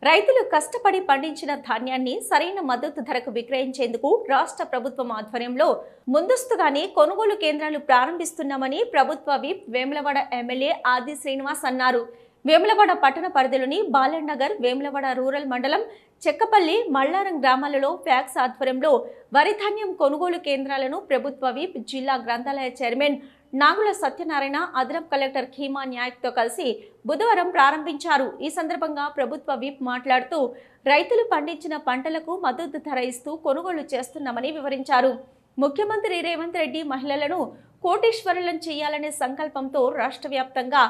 రైతులు కష్టపడి పండించిన ధాన్యాన్ని సరైన మద్దతు ధరకు విక్రయించేందుకు రాష్ట్ర ప్రభుత్వం ఆధ్వర్యంలో ముందస్తుగానే కొనుగోలు కేంద్రాలు ప్రారంభిస్తున్నామని ప్రభుత్వ విప్ వేములవాడ ఎమ్మెల్యే ఆది శ్రీనివాస్ అన్నారు. వేములవాడ పట్టణ పరిధిలోని బాలనగర్, వేములవాడ రూరల్ మండలం, చెక్కపల్లి, మల్లారం గ్రామాలలో ఫ్యాక్స్ ఆధ్వర్యంలో వరి ధాన్యం కొనుగోలు కేంద్రాలను ప్రభుత్వ విప్ జిల్లా గ్రంథాలయ చైర్మన్ నాగుల సత్యనారాయణ, అదనపు కలెక్టర్ ఖీమా నాయక్తో కలిసి బుధవారం ప్రారంభించారు. ఈ సందర్భంగా ప్రభుత్వ విప్ మాట్లాడుతూ రైతులు పండించిన పంటలకు మద్దతు ధర ఇస్తూ కొనుగోలు చేస్తున్నామని వివరించారు. ముఖ్యమంత్రి రేవంత్ రెడ్డి మహిళలను కోటీశ్వరులను చేయాలనే సంకల్పంతో రాష్ట్ర వ్యాప్తంగా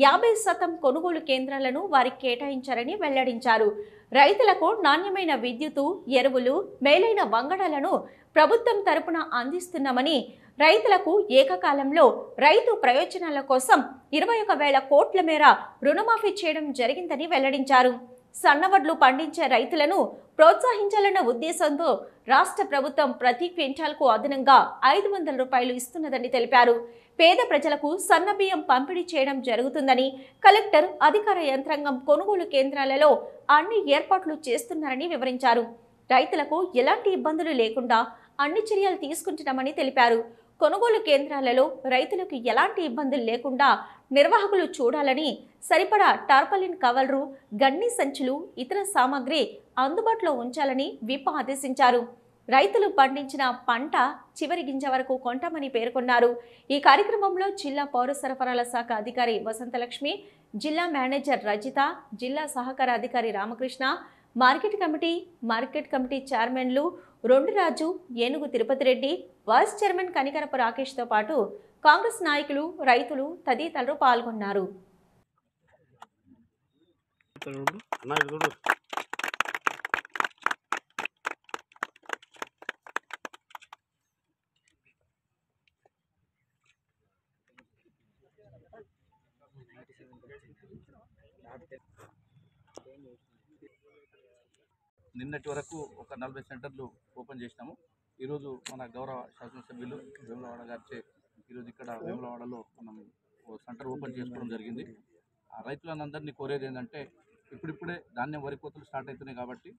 50% కొనుగోలు కేంద్రాలను వారికి కేటాయించారని వెల్లడించారు. రైతులకు నాణ్యమైన విద్యుత్తు, ఎరువులు, మేలైన వంగడాలను ప్రభుత్వం తరపున అందిస్తున్నామని, రైతులకు ఏకకాలంలో రైతు ప్రయోజనాల కోసం 21,000 కోట్ల మేర రుణమాఫీ చేయడం జరిగిందని వెల్లడించారు. సన్నవడ్లు పండించే రైతులను ప్రోత్సహించాలన్న ఉద్దేశంతో రాష్ట్ర ప్రభుత్వం ప్రతి క్వింటాల్కు అదనంగా 500 రూపాయలు ఇస్తున్నదని తెలిపారు. పేద ప్రజలకు సన్న బియ్యం పంపిణీ చేయడం జరుగుతుందని, కలెక్టర్, అధికార యంత్రాంగం కొనుగోలు కేంద్రాలలో అన్ని ఏర్పాట్లు చేస్తున్నారని వివరించారు. రైతులకు ఎలాంటి ఇబ్బందులు లేకుండా అన్ని చర్యలు తీసుకుంటున్నామని తెలిపారు. కొనుగోలు కేంద్రాలలో రైతులకు ఎలాంటి ఇబ్బందులు లేకుండా నిర్వాహకులు చూడాలని, సరిపడా టార్పాలిన్ కవర్లు, గన్ని సంచులు, ఇతర సామాగ్రి అందుబాటులో ఉంచాలని విప్ ఆదేశించారు. రైతులు పండించిన పంట చివరి గింజ వరకు కొంటామని పేర్కొన్నారు. ఈ కార్యక్రమంలో జిల్లా పౌర సరఫరాల శాఖ అధికారి వసంతలక్ష్మి, జిల్లా మేనేజర్ రజిత, జిల్లా సహకార అధికారి రామకృష్ణ, మార్కెట్ కమిటీ చైర్మన్లు రొండురాజు, ఏనుగు తిరుపతి రెడ్డి, వైస్ చైర్మన్ కనికరపు రాకేష్తో పాటు కాంగ్రెస్ నాయకులు, రైతులు తదితరులు పాల్గొన్నారు. నిన్నటి వరకు ఒక 40 సెంటర్లు ఓపెన్ చేసినాము. ఈరోజు మన గౌరవ శాసనసభ్యులు వేములవాడ గారిచే ఈరోజు ఇక్కడ వేములవాడలో మనం సెంటర్ ఓపెన్ చేసుకోవడం జరిగింది. ఆ రైతులందరినీ కోరేది ఏంటంటే, ఇప్పుడిప్పుడే ధాన్యం వరి కోతలు స్టార్ట్ అవుతున్నాయి కాబట్టి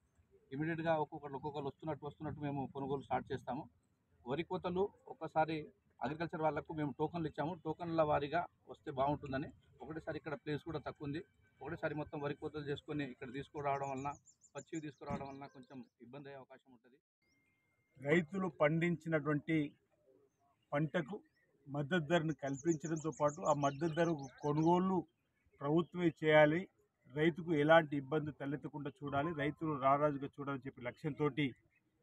ఇమీడియట్గా ఒక్కొక్కరు వస్తున్నట్టు మేము కొనుగోలు స్టార్ట్ చేస్తాము. వరి కోతలు ఒక్కసారి అగ్రికల్చర్ వాళ్ళకు మేము టోకన్లు ఇచ్చాము. టోకన్ల వారీగా వస్తే బాగుంటుందని, ఒకటేసారి ఇక్కడ ప్లేస్ కూడా తక్కువ ఉంది. ఒకటేసారి మొత్తం వరి కోతలు చేసుకొని ఇక్కడ తీసుకురావడం వలన, పచ్చివి తీసుకురావడం వలన కొంచెం ఇబ్బంది అయ్యే అవకాశం ఉంటుంది. రైతులు పండించినటువంటి పంటకు మద్దతు ధరను కల్పించడంతో పాటు ఆ మద్దతు ధర కొనుగోలు ప్రభుత్వమే చేయాలి, రైతుకు ఎలాంటి ఇబ్బంది తలెత్తకుండా చూడాలి, రైతులు రారాజుగా చూడాలని చెప్పి లక్ష్యంతో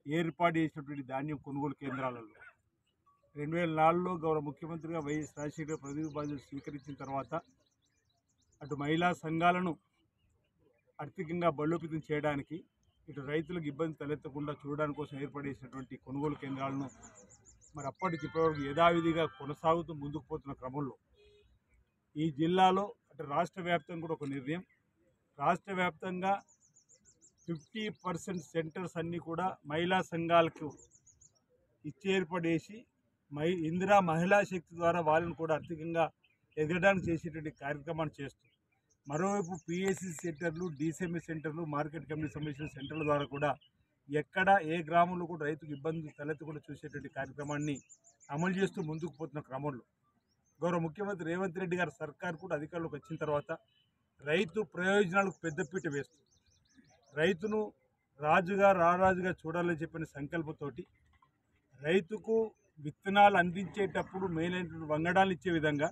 ఏర్పాటు చేసినటువంటి ధాన్యం కొనుగోలు కేంద్రాలలో 2004లో గౌరవ ముఖ్యమంత్రిగా వైఎస్ రాజశేఖర పదవి బాధ్యతలు స్వీకరించిన తర్వాత అటు మహిళా సంఘాలను ఆర్థికంగా బలోపేతం చేయడానికి, ఇటు రైతులకు ఇబ్బంది తలెత్తకుండా చూడడానికి కోసం ఏర్పాటు చేసినటువంటి కొనుగోలు కేంద్రాలను మరి అప్పటి ఇప్పటివరకు యథావిధిగా కొనసాగుతూ ముందుకు పోతున్న క్రమంలో ఈ జిల్లాలో అంటే రాష్ట్ర వ్యాప్తంగా కూడా ఒక నిర్ణయం, రాష్ట్ర వ్యాప్తంగా 50% సెంటర్స్ అన్నీ కూడా మహిళా సంఘాలకు ఇచ్చి ఏర్పాటు చేసి ఇందిరా మహిళా శక్తి ద్వారా వాళ్ళని కూడా ఆర్థికంగా ఎదగడానికి చేసేటువంటి కార్యక్రమాన్ని చేస్తుంది. మరోవైపు పిఎస్సి సెంటర్లు, డిసిఎంఏ సెంటర్లు, మార్కెట్ కమిటీ సంబంధించిన సెంటర్ల ద్వారా కూడా ఎక్కడ ఏ గ్రామంలో కూడా రైతుకు ఇబ్బంది తలెత్తకుండా చూసేటువంటి కార్యక్రమాన్ని అమలు చేస్తూ ముందుకు పోతున్న క్రమంలో గౌరవ ముఖ్యమంత్రి రేవంత్ రెడ్డి గారి సర్కార్ కూడా అధికారంలోకి వచ్చిన తర్వాత రైతు ప్రయోజనాలకు పెద్దపీట వేస్తూ రైతును రారాజుగా చూడాలని చెప్పిన సంకల్పంతోటి రైతుకు విత్తనాలు అందించేటప్పుడు మేలైనటువంటి వంగడాలు ఇచ్చే విధంగా,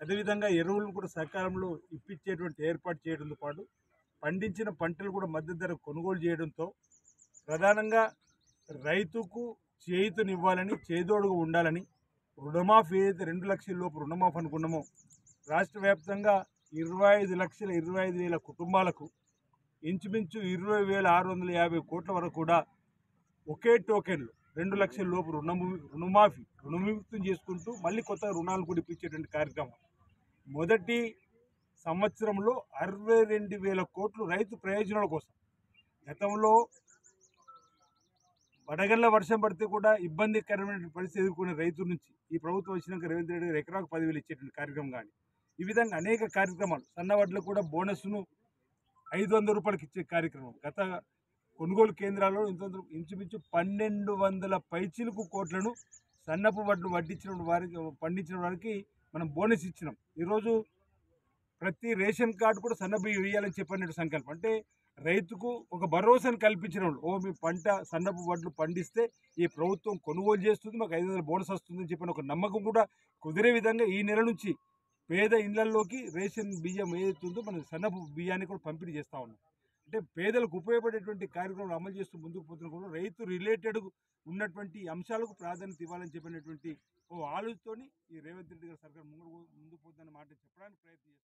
అదేవిధంగా ఎరువులను కూడా సకాలంలో ఇప్పించేటువంటి ఏర్పాటు చేయడంతో పాటు పండించిన పంటలు కూడా మద్దతు ధర కొనుగోలు చేయడంతో ప్రధానంగా రైతుకు చేయూతనివ్వాలని, చేదోడుగా ఉండాలని, రుణమాఫీ ఏదైతే 2 లక్షల లోపు రుణమాఫీ అనుకున్నామో రాష్ట్ర వ్యాప్తంగా 25,25,000 కుటుంబాలకు ఇంచుమించు 20,650 కోట్ల వరకు కూడా ఒకే టోకెన్లు 2 లక్షల లోపు రుణవిముక్తం చేసుకుంటూ మళ్ళీ కొత్త రుణాలు కూడా ఇప్పించేటువంటి కార్యక్రమం మొదటి సంవత్సరంలో 62,000 కోట్లు రైతు ప్రయోజనాల కోసం. గతంలో వడగళ్ల వర్షం పడితే కూడా ఇబ్బందికరమైన పరిస్థితి ఎదుర్కొనే రైతుల నుంచి ఈ ప్రభుత్వం వచ్చినాక రేవంత్ రెడ్డి గారు ఎకరాకు 10,000 ఇచ్చేటువంటి కార్యక్రమం కానీ, ఈ విధంగా అనేక కార్యక్రమాలు, సన్నవడ్లకు కూడా బోనస్ను 500 రూపాయలకి ఇచ్చే కార్యక్రమం. గత కొనుగోలు కేంద్రాల్లో ఇంచుమించు 1200 పైచిలుకు కోట్లను సన్నపు వడ్లు పండించిన వారికి మనం బోనస్ ఇచ్చినాం. ఈరోజు ప్రతి రేషన్ కార్డు కూడా సన్నబియ్యం వేయాలని చెప్పినట్టు సంకల్పం. అంటే రైతుకు ఒక భరోసాను కల్పించిన వాళ్ళు, మీ పంట సన్నపు వడ్లు పండిస్తే ఈ ప్రభుత్వం కొనుగోలు చేస్తుంది, మాకు 500 బోనస్ వస్తుందని చెప్పిన ఒక నమ్మకం కూడా కుదిరే విధంగా ఈ నెల నుంచి పేద ఇళ్లలోకి రేషన్ బియ్యం ఏదైతుందో మనం సన్నపు బియ్యాన్ని కూడా పంపిణీ చేస్తూ ఉన్నాం. అంటే పేదలకు ఉపయోగపడేటువంటి కార్యక్రమాలు అమలు చేస్తూ ముందుకు పోతున్న కూడా రైతు రిలేటెడ్ ఉన్నటువంటి అంశాలకు ప్రాధాన్యత ఇవ్వాలని చెప్పినటువంటి ఆలోచనతోని ఈ రేవంత్ రెడ్డి గారి సర్కార్ ముందుకు పోతుందన్న మాట చెప్పడానికి ప్రయత్నం చేస్తాం.